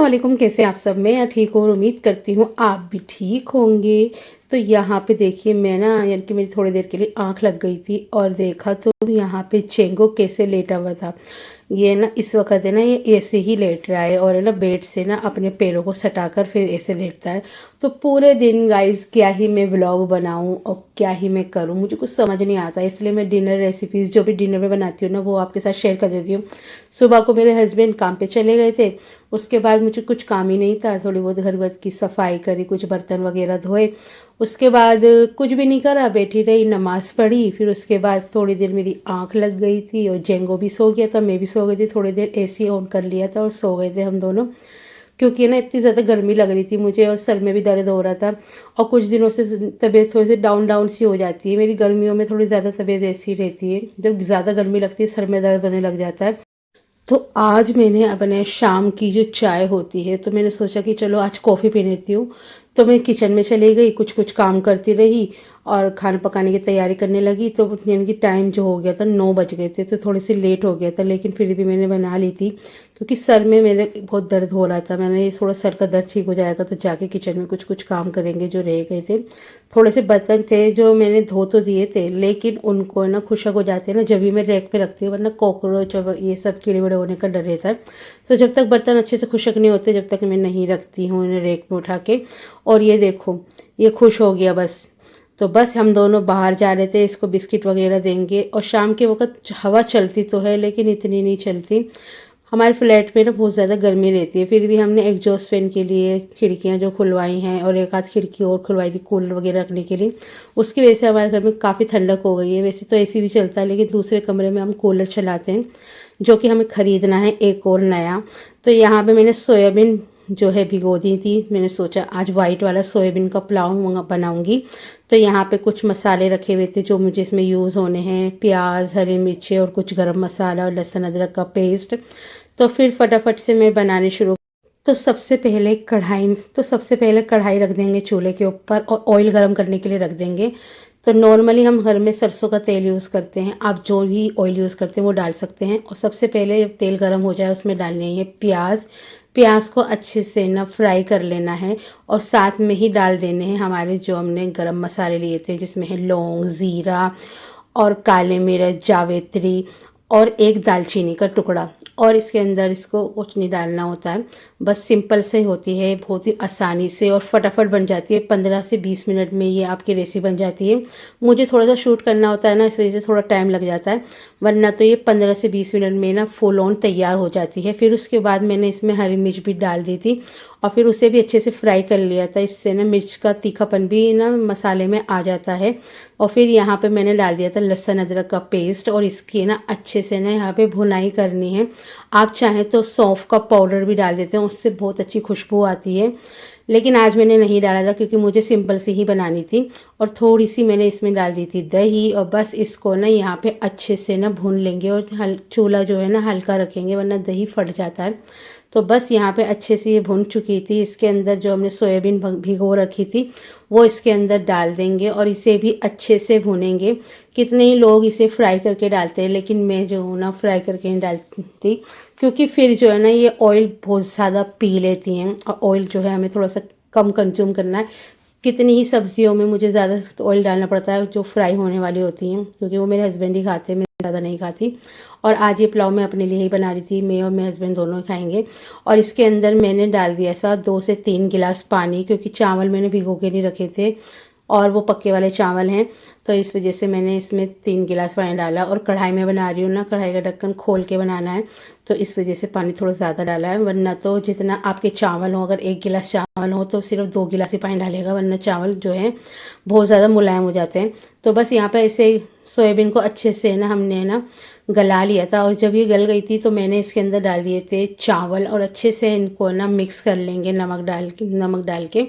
वालेकुम, कैसे आप सब। मैं यहाँ ठीक हूँ और उम्मीद करती हूँ आप भी ठीक होंगे। तो यहाँ पे देखिए मैं ना यानी कि मेरी थोड़ी देर के लिए आँख लग गई थी और देखा तो यहाँ पे चेंगो कैसे लेटा हुआ था। ये ना इस वक्त है ना ये ऐसे ही लेट रहा है और है ना बेड से ना अपने पैरों को सटाकर फिर ऐसे लेटता है। तो पूरे दिन गाइस क्या ही मैं व्लॉग बनाऊं और क्या ही मैं करूं, मुझे कुछ समझ नहीं आता। इसलिए मैं डिनर रेसिपीज़ जो भी डिनर में बनाती हूँ ना वो आपके साथ शेयर कर देती हूँ। सुबह को मेरे हस्बैंड काम पे चले गए थे, उसके बाद मुझे कुछ काम ही नहीं था, थोड़ी बहुत घर वर की सफाई करी, कुछ बर्तन वगैरह धोए। उसके बाद कुछ भी नहीं करा, बैठी रही, नमाज़ पढ़ी। फिर उसके बाद थोड़ी देर मेरी आंख लग गई थी और जेंगो भी सो गया था, मैं भी सो गई थी। थोड़ी देर एसी ऑन कर लिया था और सो गए थे हम दोनों, क्योंकि ना इतनी ज़्यादा गर्मी लग रही थी मुझे और सर में भी दर्द हो रहा था। और कुछ दिनों से तबीयत थोड़ी सी डाउन डाउन सी हो जाती है मेरी, गर्मियों में थोड़ी ज़्यादा तबीयत ऐसी रहती है, जब ज़्यादा गर्मी लगती है सर में दर्द होने लग जाता है। तो आज मैंने अपने शाम की जो चाय होती है तो मैंने सोचा कि चलो आज कॉफ़ी पी लेती हूँ। तो मैं किचन में चली गई, कुछ कुछ काम करती रही और खाना पकाने की तैयारी करने लगी। तो यानी कि टाइम जो हो गया था 9 बज गए थे, तो थोड़ी सी लेट हो गया था, लेकिन फिर भी मैंने बना ली थी क्योंकि सर में मेरे बहुत दर्द हो रहा था। मैंने थोड़ा सर का दर्द ठीक हो जाएगा तो जाके किचन में कुछ कुछ काम करेंगे जो रह गए थे। थोड़े से बर्तन थे जो मैंने धो तो दिए थे, लेकिन उनको ना खुशक हो जाते हैं ना जब भी मैं रैक पे रखती हूँ, वरना कॉकरोच और ये सब कीड़े वड़े होने का डर रहता है। तो जब तक बर्तन अच्छे से खुशक नहीं होते जब तक मैं नहीं रखती हूँ इन्हें रैक में उठा के। और ये देखो ये खुश हो गया बस। तो बस हम दोनों बाहर जा रहे थे, इसको बिस्किट वगैरह देंगे। और शाम के वक्त हवा चलती तो है लेकिन इतनी नहीं चलती। हमारे फ्लैट में ना बहुत ज़्यादा गर्मी रहती है, फिर भी हमने एग्जॉस्ट फैन के लिए खिड़कियां जो खुलवाई हैं और एक आध खिड़की और खुलवाई थी कूलर वगैरह रखने के लिए। उसकी वजह से हमारे घर में काफ़ी ठंडक हो गई है। वैसे तो एसी भी चलता है लेकिन दूसरे कमरे में हम कूलर चलाते हैं, जो कि हमें ख़रीदना है एक और नया। तो यहाँ पे मैंने सोयाबीन जो है भिगो दी थी। मैंने सोचा आज वाइट वाला सोयाबीन का पुलाव बनाऊंगी। तो यहाँ पे कुछ मसाले रखे हुए थे जो मुझे इसमें यूज़ होने हैं, प्याज, हरी मिर्ची और कुछ गरम मसाला और लहसुन अदरक का पेस्ट। तो फिर फटाफट से मैं बनाने शुरू। तो सबसे पहले कढ़ाई रख देंगे चूल्हे के ऊपर और ऑयल गरम करने के लिए रख देंगे। तो नॉर्मली हम घर में सरसों का तेल यूज़ करते हैं, आप जो भी ऑयल यूज़ करते हैं वो डाल सकते हैं। और सबसे पहले जब तेल गरम हो जाए उसमें डालने है प्याज। प्याज को अच्छे से ना फ्राई कर लेना है और साथ में ही डाल देने हैं हमारे जो हमने गरम मसाले लिए थे, जिसमें है लौंग, ज़ीरा और काले मिर्च, जावित्री और एक दालचीनी का टुकड़ा। और इसके अंदर इसको कुछ नहीं डालना होता है, बस सिंपल से होती है, बहुत ही आसानी से और फटाफट बन जाती है। 15 से 20 मिनट में ये आपकी रेसिपी बन जाती है। मुझे थोड़ा सा शूट करना होता है ना, इस वजह से थोड़ा टाइम लग जाता है, वरना तो ये 15 से 20 मिनट में ना फुल ऑन तैयार हो जाती है। फिर उसके बाद मैंने इसमें हरी मिर्च भी डाल दी थी और फिर उसे भी अच्छे से फ्राई कर लिया था। इससे ना मिर्च का तीखापन भी ना मसाले में आ जाता है। और फिर यहाँ पे मैंने डाल दिया था लहसुन अदरक का पेस्ट और इसकी ना अच्छे से ना यहाँ पे भुनाई करनी है। आप चाहें तो सौंफ का पाउडर भी डाल देते हैं, उससे बहुत अच्छी खुशबू आती है, लेकिन आज मैंने नहीं डाला था क्योंकि मुझे सिंपल सी ही बनानी थी। और थोड़ी सी मैंने इसमें डाल दी थी दही और बस इसको ना यहाँ पे अच्छे से ना भून लेंगे और चूल्हा जो है ना हल्का रखेंगे वरना दही फट जाता है। तो बस यहाँ पे अच्छे से ये भुन चुकी थी। इसके अंदर जो हमने सोयाबीन भिगो रखी थी वो इसके अंदर डाल देंगे और इसे भी अच्छे से भुनेंगे। कितने ही लोग इसे फ्राई करके डालते हैं, लेकिन मैं जो हूँ ना फ्राई करके नहीं डालती, क्योंकि फिर जो है ना ये ऑयल बहुत ज़्यादा पी लेती हैं और ऑयल जो है हमें थोड़ा सा कम कंज्यूम करना है। कितनी ही सब्जियों में मुझे ज़्यादा ऑयल डालना पड़ता है जो फ्राई होने वाली होती हैं, क्योंकि वो मेरे हस्बैंड ही खाते हैं, मैं ज़्यादा नहीं खाती। और आज ये पुलाव मैं अपने लिए ही बना रही थी, मैं और मेरे हस्बैंड दोनों खाएंगे। और इसके अंदर मैंने डाल दिया था 2 से 3 गिलास पानी, क्योंकि चावल मैंने भिगो के नहीं रखे थे और वो पक्के वाले चावल हैं, तो इस वजह से मैंने इसमें 3 गिलास पानी डाला। और कढ़ाई में बना रही हूँ ना, कढ़ाई का ढक्कन खोल के बनाना है, तो इस वजह से पानी थोड़ा ज़्यादा डाला है। वरना तो जितना आपके चावल हो, अगर 1 गिलास चावल हो तो सिर्फ 2 गिलास ही पानी डालेगा, वरना चावल जो है बहुत ज़्यादा मुलायम हो जाते हैं। तो बस यहाँ पर ऐसे सोयाबीन को अच्छे से ना हमने ना गला लिया था और जब ये गल गई थी तो मैंने इसके अंदर डाल दिए थे चावल और अच्छे से इनको ना मिक्स कर लेंगे नमक डाल के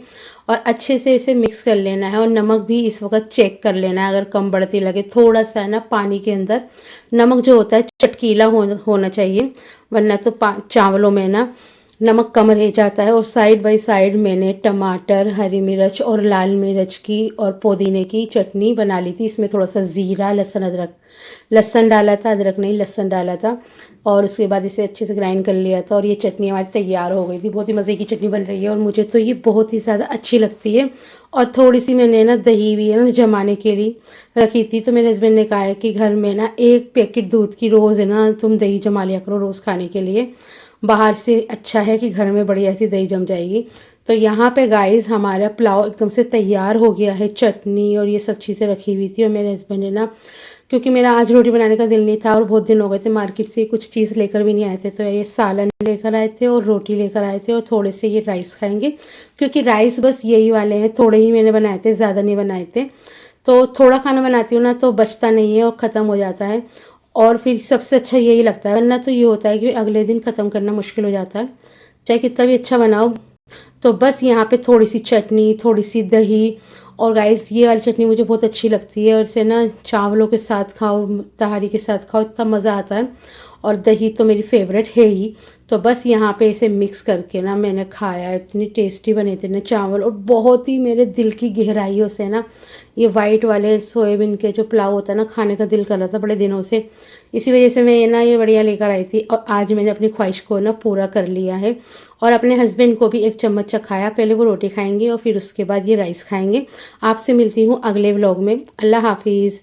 और अच्छे से इसे मिक्स कर लेना है। और नमक भी इस वक्त चेक कर लेना है, अगर कम बढ़ती लगे थोड़ा सा ना पानी के अंदर नमक जो होता है चटकीला होना चाहिए, वरना तो चावलों में ना नमक कम रह जाता है। और साइड बाय साइड मैंने टमाटर, हरी मिर्च और लाल मिर्च की और पुदीने की चटनी बना ली थी। इसमें थोड़ा सा ज़ीरा, लहसुन, अदरक, लहसुन डाला था, अदरक नहीं लहसुन डाला था। और उसके बाद इसे अच्छे से ग्राइंड कर लिया था और ये चटनी हमारी तैयार हो गई थी। बहुत ही मज़े की चटनी बन रही है और मुझे तो ये बहुत ही ज़्यादा अच्छी लगती है। और थोड़ी सी मैंने ना दही भी है ना जमाने के लिए रखी थी, तो मेरे हस्बैंड ने कहा है कि घर में ना 1 पैकेट दूध की रोज़ है ना तुम दही जमा लिया करो रोज़ खाने के लिए। बाहर से अच्छा है कि घर में बढ़िया सी दही जम जाएगी। तो यहाँ पे गाइस हमारा पुलाव एकदम से तैयार हो गया है। चटनी और ये सब चीज़ें रखी हुई थी और मेरे हस्बैंड ने ना, क्योंकि मेरा आज रोटी बनाने का दिल नहीं था और बहुत दिन हो गए थे मार्केट से कुछ चीज़ लेकर भी नहीं आए थे, तो ये सालन लेकर आए थे और रोटी लेकर आए थे और थोड़े से ये राइस खाएंगे, क्योंकि राइस बस यही वाले हैं, थोड़े ही मैंने बनाए थे, ज़्यादा नहीं बनाए थे। तो थोड़ा खाना बनाती हूँ ना तो बचता नहीं है और ख़त्म हो जाता है, और फिर सबसे अच्छा यही लगता है। वरना तो ये होता है कि अगले दिन ख़त्म करना मुश्किल हो जाता है, चाहे कितना भी अच्छा बनाओ। तो बस यहाँ पे थोड़ी सी चटनी, थोड़ी सी दही, और गाइस ये वाली चटनी मुझे बहुत अच्छी लगती है और इसे ना चावलों के साथ खाओ, तहारी के साथ खाओ, इतना मज़ा आता है। और दही तो मेरी फेवरेट है ही। तो बस यहाँ पे इसे मिक्स करके ना मैंने खाया, इतनी टेस्टी बने थे ना चावल, और बहुत ही मेरे दिल की गहराइयों से ना ये वाइट वाले सोयाबीन के जो पुलाव होता है ना, खाने का दिल कर रहा था बड़े दिनों से। इसी वजह से मैं ना ये बढ़िया लेकर आई थी और आज मैंने अपनी ख्वाहिश को ना पूरा कर लिया है। और अपने हस्बैंड को भी 1 चम्मच चखाया। पहले वो रोटी खाएंगे और फिर उसके बाद ये राइस खाएंगे। आपसे मिलती हूँ अगले व्लॉग में। अल्लाह हाफिज़।